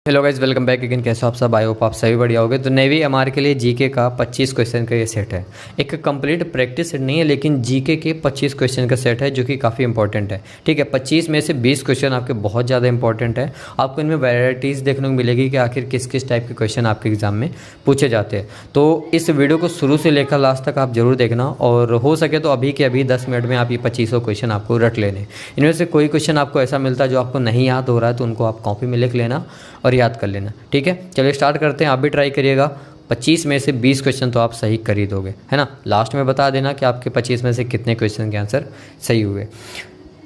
Hello guys, welcome back again. कैसे हो आप सब? आई होप आप सभी बढ़िया होगे। तो नेवी एमआर के लिए जीके का 25 क्वेश्चन का ये सेट है। एक कंप्लीट प्रैक्टिस सेट नहीं है, लेकिन जीके के 25 क्वेश्चन का सेट है जो कि काफ़ी इंपॉर्टेंट है। ठीक है, 25 में से 20 क्वेश्चन आपके बहुत ज़्यादा इंपॉर्टेंट है। आपको इनमें वैरायटीज़ देखने को मिलेगी कि आखिर किस किस टाइप के क्वेश्चन आपके एग्जाम में पूछे जाते हैं। तो इस वीडियो को शुरू से लेकर लास्ट तक आप जरूर देखना, और हो सके तो अभी के अभी 10 मिनट में आप ये 25 क्वेश्चन आपको रट लेने। इनमें से कोई क्वेश्चन आपको ऐसा मिलता है जो आपको नहीं याद हो रहा है तो उनको आप कॉपी में लिख लेना और याद कर लेना। ठीक है, चलिए स्टार्ट करते हैं। आप भी ट्राई करिएगा। 25 में से 20 क्वेश्चन तो आप सही कर ही दोगे, है ना। लास्ट में बता देना कि आपके 25 में से कितने क्वेश्चन के आंसर सही हुए।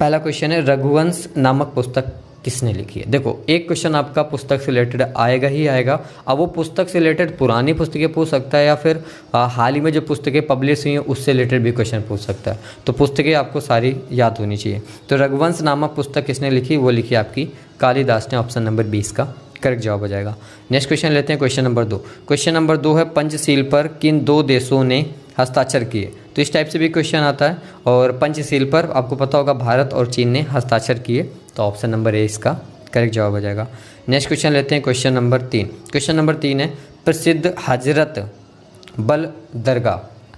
पहला क्वेश्चन है, रघुवंश नामक पुस्तक किसने लिखी है? देखो, एक क्वेश्चन आपका पुस्तक से रिलेटेड आएगा ही आएगा। अब वो पुस्तक से रिलेटेड पुरानी पुस्तकें पूछ सकता है या फिर हाल ही में जो पुस्तकें पब्लिश हुई हैं उससे रिलेटेड भी क्वेश्चन पूछ सकता है। तो पुस्तकें आपको सारी याद होनी चाहिए। तो रघुवंश नामक पुस्तक किसने लिखी? वो लिखी आपकी कालिदास ने। ऑप्शन नंबर 20 का करेक्ट जवाब हो जाएगा। नेक्स्ट क्वेश्चन लेते हैं, क्वेश्चन नंबर 2। क्वेश्चन नंबर 2 है, पंचशील पर किन दो देशों ने हस्ताक्षर किए? तो इस टाइप से भी क्वेश्चन आता है। और पंचशील पर आपको पता होगा भारत और चीन ने हस्ताक्षर किए, तो ऑप्शन नंबर ए इसका करेक्ट जवाब हो जाएगा। नेक्स्ट क्वेश्चन लेते हैं, क्वेश्चन नंबर 3। क्वेश्चन नंबर 3 है, प्रसिद्ध हजरत बल दरगाह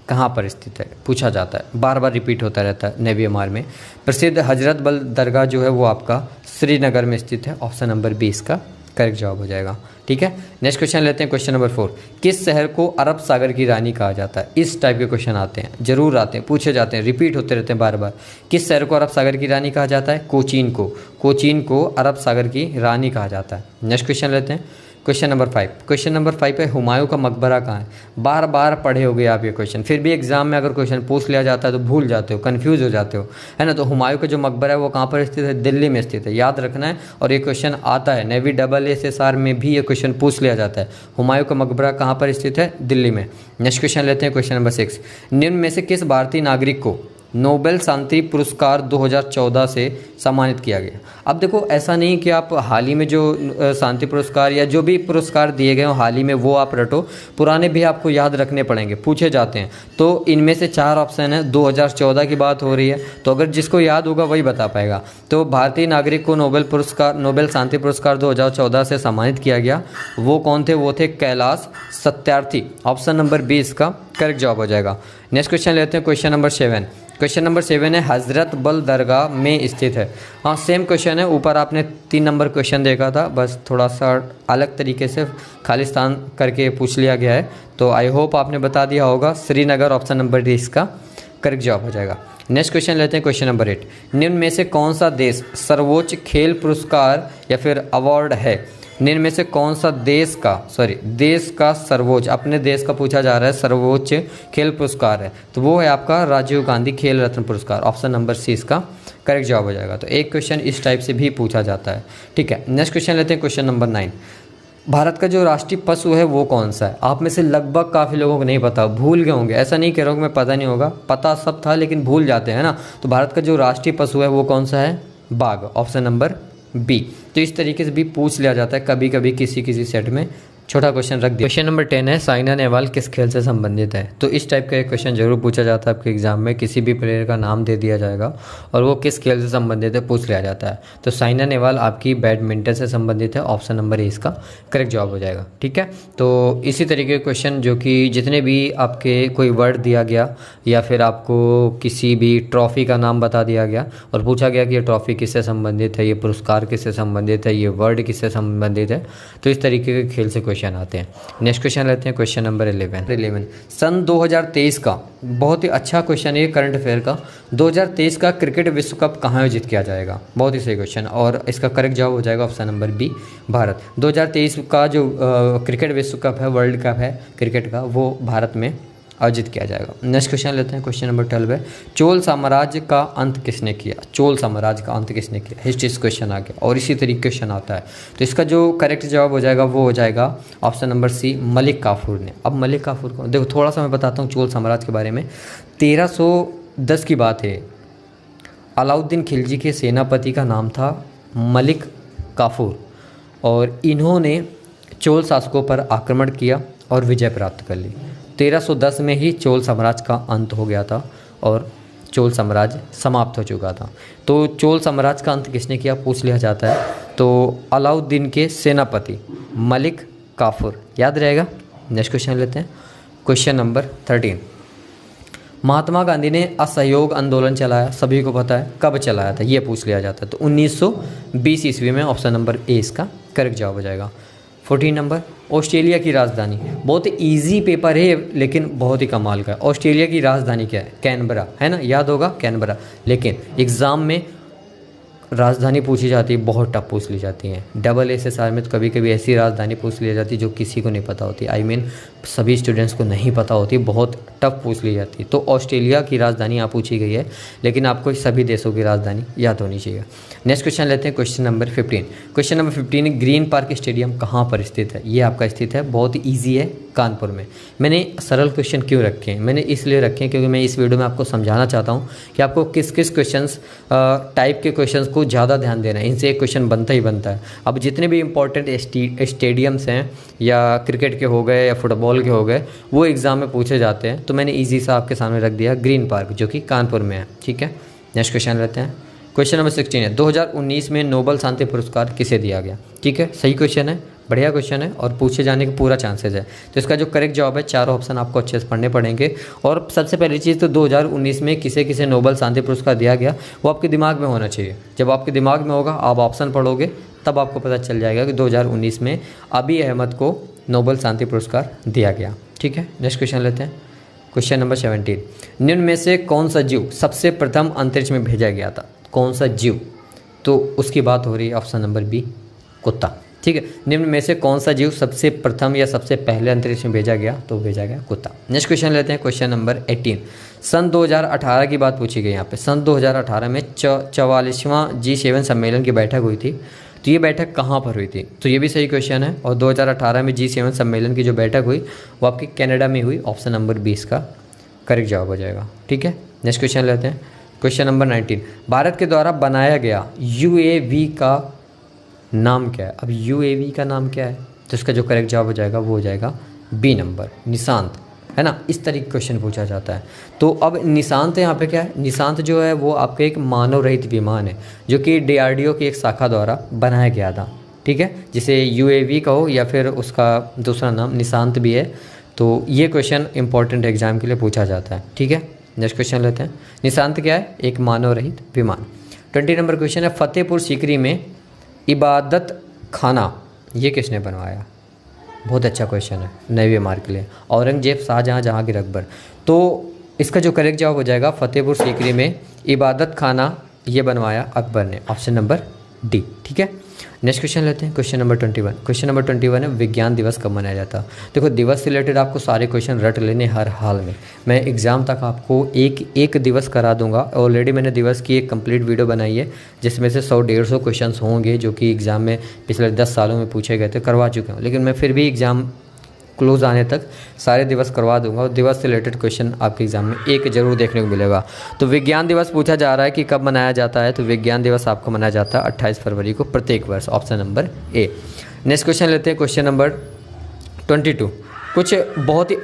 कहाँ पर स्थित है? पूछा जाता है, बार बार रिपीट होता रहता है नेवी एमआर में। प्रसिद्ध हजरत बल दरगाह जो है वो आपका श्रीनगर में स्थित है। ऑप्शन नंबर 20 का करेक्ट जवाब हो जाएगा। ठीक है, नेक्स्ट क्वेश्चन लेते हैं, क्वेश्चन नंबर 4। किस शहर को अरब सागर की रानी कहा जाता है? इस टाइप के क्वेश्चन आते हैं, जरूर आते हैं, पूछे जाते हैं, रिपीट होते रहते हैं बार बार। किस शहर को अरब सागर की रानी कहा जाता है? कोचीन को। कोचीन को अरब सागर की रानी कहा जाता है। नेक्स्ट क्वेश्चन लेते हैं, क्वेश्चन नंबर 5। क्वेश्चन नंबर 5 है, हुमायूं का मकबरा कहाँ है? बार बार पढ़े होगे आप ये क्वेश्चन, फिर भी एग्जाम में अगर क्वेश्चन पूछ लिया जाता है तो भूल जाते हो, कंफ्यूज हो जाते हो, है ना। तो हुमायूं का जो मकबरा है वो कहाँ पर स्थित है? दिल्ली में स्थित है, याद रखना है। और ये क्वेश्चन आता है नेवी SSR में भी, ये क्वेश्चन पूछ लिया जाता है। हुमायूं का मकबरा कहाँ पर स्थित है? दिल्ली में। नेक्स्ट क्वेश्चन लेते हैं, क्वेश्चन नंबर 6। निम्न में से किस भारतीय नागरिक को नोबेल शांति पुरस्कार 2014 से सम्मानित किया गया? अब देखो, ऐसा नहीं कि आप हाल ही में जो शांति पुरस्कार या जो भी पुरस्कार दिए गए हो हाल ही में वो आप रटो, पुराने भी आपको याद रखने पड़ेंगे, पूछे जाते हैं। तो इनमें से 4 ऑप्शन है, 2014 की बात हो रही है, तो अगर जिसको याद होगा वही बता पाएगा। तो भारतीय नागरिक को नोबेल शांति पुरस्कार 2014 से सम्मानित किया गया, वो कौन थे? वो थे कैलाश सत्यार्थी। ऑप्शन नंबर 20 का करेक्ट जवाब हो जाएगा। नेक्स्ट क्वेश्चन लेते हैं, क्वेश्चन नंबर 7। क्वेश्चन नंबर 7 है, हजरत बल दरगाह में स्थित है। हाँ, सेम क्वेश्चन है, ऊपर आपने 3 नंबर क्वेश्चन देखा था, बस थोड़ा सा अलग तरीके से खाली स्थान करके पूछ लिया गया है। तो आई होप आपने बता दिया होगा, श्रीनगर। ऑप्शन नंबर 20 का करेक्ट जवाब हो जाएगा। नेक्स्ट क्वेश्चन लेते हैं, क्वेश्चन नंबर 8। निम्न में से कौन सा देश सर्वोच्च खेल पुरस्कार या फिर अवार्ड है? निम्न में से कौन सा देश का सर्वोच्च, अपने देश का पूछा जा रहा है, सर्वोच्च खेल पुरस्कार है, तो वो है आपका राजीव गांधी खेल रत्न पुरस्कार। ऑप्शन नंबर सी इसका करेक्ट जवाब हो जाएगा। तो एक क्वेश्चन इस टाइप से भी पूछा जाता है। ठीक है, नेक्स्ट क्वेश्चन लेते हैं, क्वेश्चन नंबर 9। भारत का जो राष्ट्रीय पशु है वो कौन सा है? आप में से लगभग काफ़ी लोगों को नहीं पता, भूल गए होंगे। ऐसा नहीं कह रहा हूँ मैं पता नहीं होगा, पता सब था लेकिन भूल जाते हैं ना। तो भारत का जो राष्ट्रीय पशु है वो कौन सा है? बाघ। Option number B. तो इस तरीके से भी पूछ लिया जाता है कभी कभी किसी सेट में, छोटा क्वेश्चन रख दिया। क्वेश्चन नंबर 10 है, साइना नेहवाल किस खेल से संबंधित है? तो इस टाइप का एक क्वेश्चन जरूर पूछा जाता है आपके एग्जाम में, किसी भी प्लेयर का नाम दे दिया जाएगा और वो किस खेल से संबंधित है पूछ लिया जाता है। तो साइना नेहवाल आपकी बैडमिंटन से संबंधित है। ऑप्शन नंबर ए इसका करेक्ट जवाब हो जाएगा। ठीक है, तो इसी तरीके के क्वेश्चन जो कि जितने भी आपके कोई वर्ड दिया गया या फिर आपको किसी भी ट्रॉफी का नाम बता दिया गया और पूछा गया कि ये ट्रॉफी किससे संबंधित है, ये पुरस्कार किससे संबंधित है, ये वर्ड किससे संबंधित है, तो इस तरीके के खेल से क्वेश्चन आते हैं। नेक्स्ट क्वेश्चन लेते हैं, क्वेश्चन नंबर 11। सन 2023 का बहुत ही अच्छा क्वेश्चन है, करंट अफेयर का। 2023 का क्रिकेट विश्व कप कहाँ आयोजित किया जाएगा? बहुत ही सही क्वेश्चन, और इसका करेक्ट जवाब हो जाएगा ऑप्शन नंबर बी, भारत। 2023 का जो क्रिकेट विश्व कप है, वर्ल्ड कप है क्रिकेट का, वो भारत में आयोजित किया जाएगा। नेक्स्ट क्वेश्चन लेते हैं, क्वेश्चन नंबर 12 है, चोल साम्राज्य का अंत किसने किया? चोल साम्राज्य का अंत किसने किया? हिस्ट्री से क्वेश्चन आ गया और इसी तरीके क्वेश्चन आता है। तो इसका जो करेक्ट जवाब हो जाएगा वो हो जाएगा ऑप्शन नंबर सी, मलिक काफूर ने। अब मलिक काफूर को देखो, थोड़ा सा मैं बताता हूँ चोल साम्राज्य के बारे में। 1310 की बात है, अलाउद्दीन खिलजी के सेनापति का नाम था मलिक काफूर, और इन्होंने चोल शासकों पर आक्रमण किया और विजय प्राप्त कर ली। 1310 में ही चोल साम्राज्य का अंत हो गया था और चोल साम्राज्य समाप्त हो चुका था। तो चोल साम्राज्य का अंत किसने किया पूछ लिया जाता है, तो अलाउद्दीन के सेनापति मलिक काफूर, याद रहेगा। नेक्स्ट क्वेश्चन लेते हैं, क्वेश्चन नंबर 13। महात्मा गांधी ने असहयोग आंदोलन चलाया, सभी को पता है, कब चलाया था ये पूछ लिया जाता है, तो 1920 ईस्वी में। ऑप्शन नंबर ए इसका करेक्ट जवाब हो जाएगा। 14 नंबर, ऑस्ट्रेलिया की राजधानी, बहुत इजी पेपर है लेकिन बहुत ही कमाल का है। ऑस्ट्रेलिया की राजधानी क्या है? कैनबरा, है ना, याद होगा कैनबरा। लेकिन एग्ज़ाम में राजधानी पूछी जाती है, बहुत टफ पूछ ली जाती हैं। डबल SSR में तो कभी कभी ऐसी राजधानी पूछ ली जाती है जो किसी को नहीं पता होती, आई मीन सभी स्टूडेंट्स को नहीं पता होती, बहुत टफ पूछ ली जाती है। तो ऑस्ट्रेलिया की राजधानी यहाँ पूछी गई है, लेकिन आपको सभी देशों की राजधानी याद होनी चाहिए। नेक्स्ट क्वेश्चन लेते हैं, question number 15। Question number 15, green park stadium कहाँ पर स्थित है? ये आपका स्थित है, बहुत ही ईजी है, कानपुर में। मैंने सरल क्वेश्चन क्यों रखे हैं? मैंने इसलिए रखे हैं क्योंकि मैं इस वीडियो में आपको समझाना चाहता हूँ कि आपको किस किस क्वेश्चंस टाइप के क्वेश्चंस को ज़्यादा ध्यान देना है। इनसे एक क्वेश्चन बनता ही बनता है। अब जितने भी इंपॉर्टेंट स्टेडियम्स हैं, या क्रिकेट के हो गए या फुटबॉल के हो गए, वो एग्ज़ाम में पूछे जाते हैं, तो मैंने ईजी सा आपके सामने रख दिया ग्रीन पार्क, जो कि कानपुर में है। ठीक है, नेक्स्ट क्वेश्चन लेते हैं, क्वेश्चन नंबर 16 है, 2019 में नोबेल शांति पुरस्कार किसे दिया गया? ठीक है, सही क्वेश्चन है, बढ़िया क्वेश्चन है और पूछे जाने का पूरा चांसेस है। तो इसका जो करेक्ट जवाब है, चारों ऑप्शन आपको अच्छे से पढ़ने पड़ेंगे। और सबसे पहली चीज़ तो 2019 में किसे किसे नोबेल शांति पुरस्कार दिया गया, वो आपके दिमाग में होना चाहिए। जब आपके दिमाग में होगा, आप ऑप्शन पढ़ोगे, तब आपको पता चल जाएगा कि 2019 में अबी अहमद को नोबेल शांति पुरस्कार दिया गया। ठीक है, नेक्स्ट क्वेश्चन लेते हैं, क्वेश्चन नंबर 17। निम्न में से कौन सा जीव सबसे प्रथम अंतरिक्ष में भेजा गया था? कौन सा जीव? तो उसकी बात हो रही है ऑप्शन नंबर बी, कुत्ता। ठीक है, निम्न में से कौन सा जीव सबसे प्रथम या सबसे पहले अंतरिक्ष में भेजा गया? तो भेजा गया कुत्ता। नेक्स्ट क्वेश्चन लेते हैं, क्वेश्चन नंबर 18। सन 2018 की बात पूछी गई यहाँ पे। सन 2018 में 44वां G7 सम्मेलन की बैठक हुई थी, तो ये बैठक कहाँ पर हुई थी? तो ये भी सही क्वेश्चन है। और 2018 में G7 सम्मेलन की जो बैठक हुई वो आपकी कनाडा में हुई। ऑप्शन नंबर 20 का करेक्ट जवाब हो जाएगा। ठीक है, नेक्स्ट क्वेश्चन लेते हैं, क्वेश्चन नंबर 19। भारत के द्वारा बनाया गया UAV का नाम क्या है? अब UAV का नाम क्या है? तो इसका जो करेक्ट जवाब हो जाएगा वो हो जाएगा बी नंबर, निशांत, है ना। इस तरीके क्वेश्चन पूछा जाता है। तो अब निशांत यहाँ पे क्या है? निशांत जो है वो आपके एक मानव रहित विमान है, जो कि DRDO की एक शाखा द्वारा बनाया गया था। ठीक है, जिसे UAV कहो या फिर उसका दूसरा नाम निशांत भी है। तो ये क्वेश्चन इंपॉर्टेंट एग्जाम के लिए पूछा जाता है। ठीक है, नेक्स्ट क्वेश्चन लेते हैं, निशांत क्या है? एक मानव रहित विमान। 20 नंबर क्वेश्चन है, फतेहपुर सीकरी में इबादत खाना ये किसने बनवाया? बहुत अच्छा क्वेश्चन है, 9वीं मार्क के लिए। औरंगजेब, शाहजहाँ, जहांगीर, अकबर। तो इसका जो करेक्ट जवाब हो जाएगा, फतेहपुर सीकरी में इबादत खाना ये बनवाया अकबर ने। Option number D. ठीक है, नेक्स्ट क्वेश्चन लेते हैं, क्वेश्चन नंबर 21। क्वेश्चन नंबर 21 है, विज्ञान दिवस कब मनाया जाता? देखो, दिवस से रिलेटेड आपको सारे क्वेश्चन रट लेने हर हाल में। मैं एग्ज़ाम तक आपको एक दिवस करा दूंगा। ऑलरेडी मैंने दिवस की एक कंप्लीट वीडियो बनाई है, जिसमें से 100-150 क्वेश्चन होंगे जो कि एग्ज़ाम में पिछले 10 सालों में पूछे गए थे, करवा चुके हूँ। लेकिन मैं फिर भी एग्ज़ाम क्लोज आने तक सारे दिवस करवा दूंगा, और दिवस से रिलेटेड क्वेश्चन आपके एग्जाम में एक जरूर देखने को मिलेगा। तो विज्ञान दिवस पूछा जा रहा है कि कब मनाया जाता है? तो विज्ञान दिवस आपको मनाया जाता है 28 फरवरी को प्रत्येक वर्ष। Option number A. Next question लेते हैं, क्वेश्चन नंबर 22। कुछ बहुत ही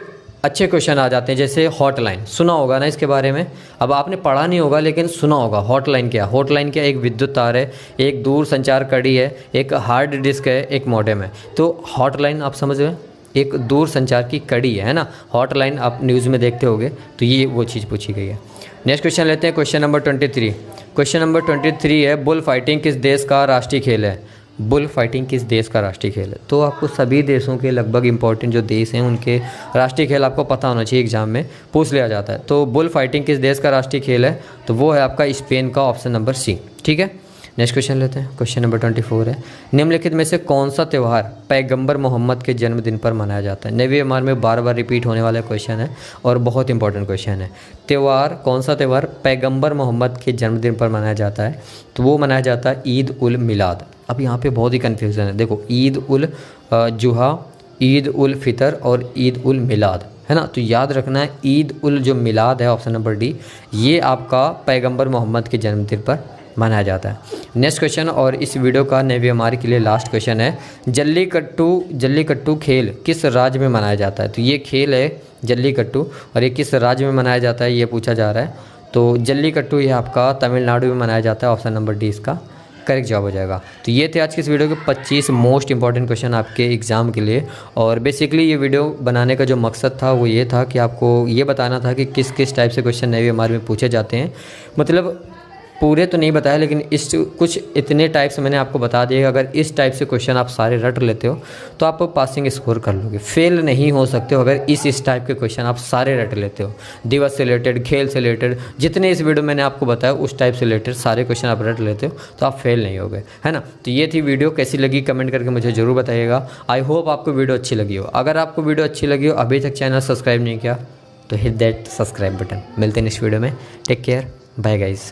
अच्छे क्वेश्चन आ जाते हैं, जैसे हॉटलाइन। सुना होगा ना इसके बारे में, अब आपने पढ़ा नहीं होगा लेकिन सुना होगा। हॉटलाइन क्या? हॉटलाइन क्या? एक विद्युत तार है, एक दूर संचार कड़ी है, एक हार्ड डिस्क है, एक मॉडेम है। तो हॉटलाइन आप समझ गए, एक दूर संचार की कड़ी है ना। हॉटलाइन आप न्यूज़ में देखते होगे, तो ये वो चीज़ पूछी गई है। नेक्स्ट क्वेश्चन लेते हैं, क्वेश्चन नंबर 23। क्वेश्चन नंबर 23 है, बुल फाइटिंग किस देश का राष्ट्रीय खेल है? बुल फाइटिंग किस देश का राष्ट्रीय खेल है? तो आपको सभी देशों के लगभग इंपॉर्टेंट जो देश हैं उनके राष्ट्रीय खेल आपको पता होना चाहिए, एग्जाम में पूछ लिया जाता है। तो बुल फाइटिंग किस देश का राष्ट्रीय खेल है? तो वो है आपका स्पेन का। Option number C. ठीक है, नेक्स्ट क्वेश्चन लेते हैं, क्वेश्चन नंबर 24 है, निम्नलिखित में से कौन सा त्यौहार पैगंबर मोहम्मद के जन्मदिन पर मनाया जाता है? 9वीं मार्क में बार बार रिपीट होने वाला क्वेश्चन है और बहुत इंपॉर्टेंट क्वेश्चन है। त्यौहार, कौन सा त्यौहार पैगंबर मोहम्मद के जन्मदिन पर मनाया जाता है? तो वो मनाया जाता है ईद उल मिलाद। अब यहाँ पे बहुत ही कन्फ्यूज़न है। देखो, ईद उल जुहा, ईद उल फितर और ईद उल मिलाद, है ना। तो याद रखना है, ईद उल जो मिलाद है, ऑप्शन नंबर डी, ये आपका पैगंबर मोहम्मद के जन्मदिन पर मनाया जाता है। नेक्स्ट क्वेश्चन, और इस वीडियो का 9वीं मार्क के लिए लास्ट क्वेश्चन है, जल्लीकट्टू खेल किस राज्य में मनाया जाता है? तो ये खेल है जल्लीकट्टू, और ये किस राज्य में मनाया जाता है ये पूछा जा रहा है। तो जल्लीकट्टू ये आपका तमिलनाडु में मनाया जाता है। ऑप्शन नंबर डी इसका करेक्ट जवाब हो जाएगा। तो ये थे आज की इस वीडियो के 25 मोस्ट इंपॉर्टेंट क्वेश्चन आपके एग्ज़ाम के लिए। और बेसिकली ये वीडियो बनाने का जो मकसद था वो ये था कि आपको ये बताना था कि किस किस टाइप से क्वेश्चन नेवी एमआर में पूछे जाते हैं। मतलब पूरे तो नहीं बताया, लेकिन इस कुछ इतने टाइप से मैंने आपको बता दिया। अगर इस टाइप से क्वेश्चन आप सारे रट लेते हो तो आप पासिंग स्कोर कर लोगे। फेल नहीं हो सकते हो अगर इस टाइप के क्वेश्चन आप सारे रट लेते हो। दिवस से रिलेटेड, खेल से रिलेटेड, जितने इस वीडियो मैंने आपको बताया उस टाइप से रिलेटेड सारे क्वेश्चन आप रट लेते हो तो आप फेल नहीं होगे, है ना। तो ये थी वीडियो, कैसी लगी कमेंट करके मुझे ज़रूर बताइएगा। आई होप आपको वीडियो अच्छी लगी हो। अगर आपको वीडियो अच्छी लगी हो, अभी तक चैनल सब्सक्राइब नहीं किया तो हिट दैट सब्सक्राइब बटन। मिलते हैं नेक्स्ट वीडियो में। Take care, bye guys.